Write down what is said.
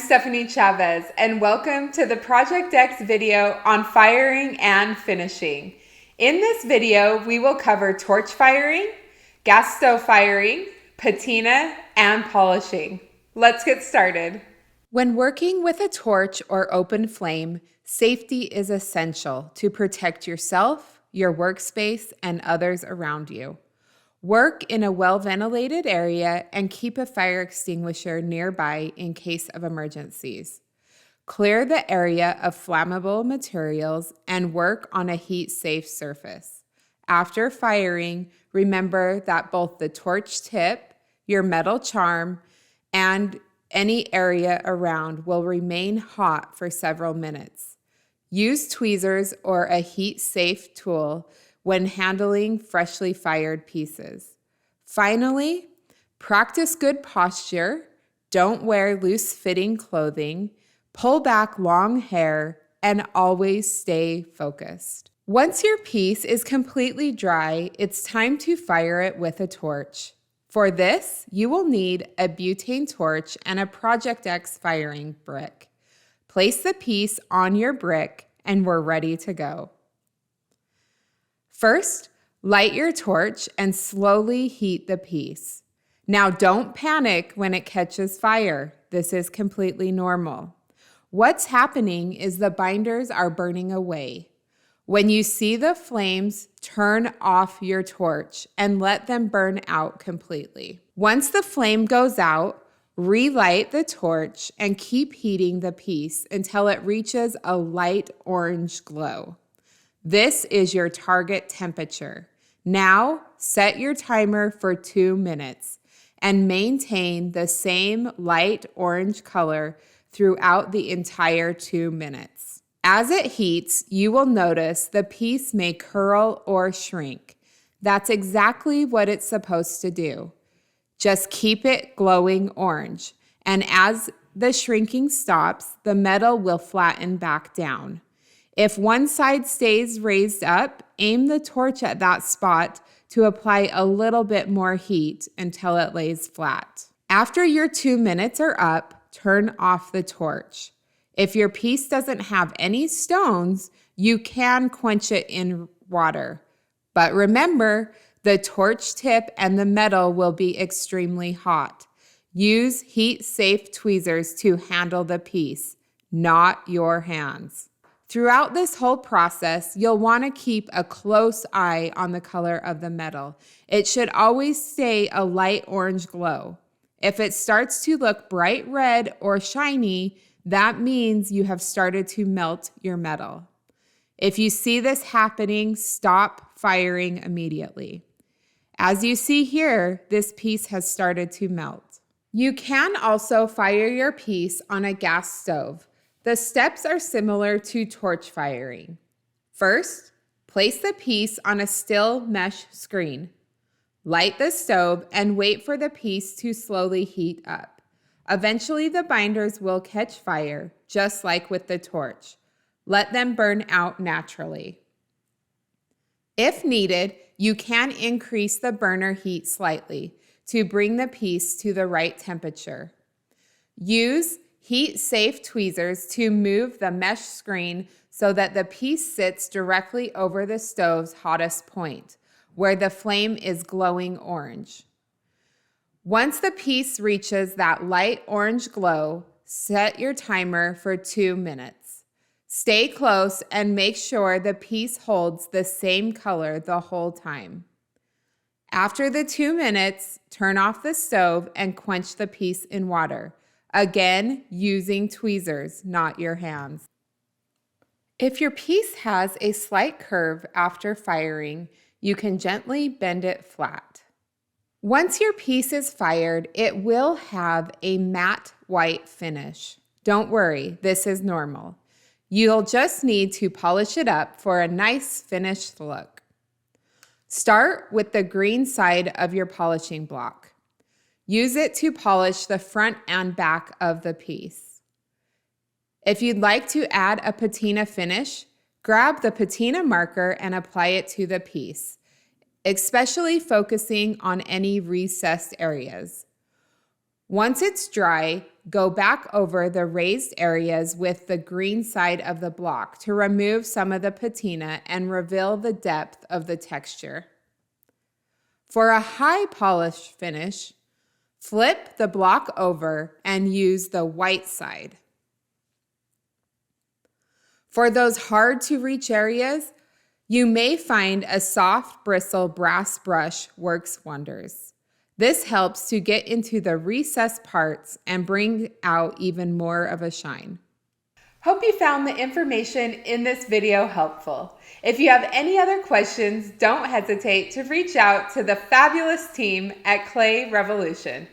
Stephanie Chavez, and welcome to the Project X video on firing and finishing. In this video, we will cover torch firing, gas stove firing, patina, and polishing. Let's get started. When working with a torch or open flame, safety is essential to protect yourself, your workspace, and others around you. Work in a well-ventilated area and keep a fire extinguisher nearby in case of emergencies. Clear the area of flammable materials and work on a heat-safe surface. After firing, remember that both the torch tip, your metal charm, and any area around will remain hot for several minutes. Use tweezers or a heat-safe tool when handling freshly fired pieces. Finally, practice good posture, don't wear loose-fitting clothing, pull back long hair, and always stay focused. Once your piece is completely dry, it's time to fire it with a torch. For this, you will need a butane torch and a Project X firing brick. Place the piece on your brick and we're ready to go. First, light your torch and slowly heat the piece. Now don't panic when it catches fire. This is completely normal. What's happening is the binders are burning away. When you see the flames, turn off your torch and let them burn out completely. Once the flame goes out, relight the torch and keep heating the piece until it reaches a light orange glow. This is your target temperature. Now, set your timer for 2 minutes and maintain the same light orange color throughout the entire 2 minutes. As it heats, you will notice the piece may curl or shrink. That's exactly what it's supposed to do. Just keep it glowing orange, and as the shrinking stops, the metal will flatten back down. If one side stays raised up, aim the torch at that spot to apply a little bit more heat until it lays flat. After your 2 minutes are up, turn off the torch. If your piece doesn't have any stones, you can quench it in water. But remember, the torch tip and the metal will be extremely hot. Use heat-safe tweezers to handle the piece, not your hands. Throughout this whole process, you'll want to keep a close eye on the color of the metal. It should always stay a light orange glow. If it starts to look bright red or shiny, that means you have started to melt your metal. If you see this happening, stop firing immediately. As you see here, this piece has started to melt. You can also fire your piece on a gas stove. The steps are similar to torch firing. First, place the piece on a still mesh screen. Light the stove and wait for the piece to slowly heat up. Eventually, the binders will catch fire, just like with the torch. Let them burn out naturally. If needed, you can increase the burner heat slightly to bring the piece to the right temperature. Use heat-safe tweezers to move the mesh screen so that the piece sits directly over the stove's hottest point, where the flame is glowing orange. Once the piece reaches that light orange glow, set your timer for 2 minutes. Stay close and make sure the piece holds the same color the whole time. After the 2 minutes, turn off the stove and quench the piece in water. Again, using tweezers, not your hands. If your piece has a slight curve after firing, you can gently bend it flat. Once your piece is fired, it will have a matte white finish. Don't worry, this is normal. You'll just need to polish it up for a nice finished look. Start with the green side of your polishing block. Use it to polish the front and back of the piece. If you'd like to add a patina finish, grab the patina marker and apply it to the piece, especially focusing on any recessed areas. Once it's dry, go back over the raised areas with the green side of the block to remove some of the patina and reveal the depth of the texture. For a high polish finish, flip the block over and use the white side. For those hard to reach areas, you may find a soft bristle brass brush works wonders. This helps to get into the recessed parts and bring out even more of a shine. Hope you found the information in this video helpful. If you have any other questions, don't hesitate to reach out to the fabulous team at Clay Revolution.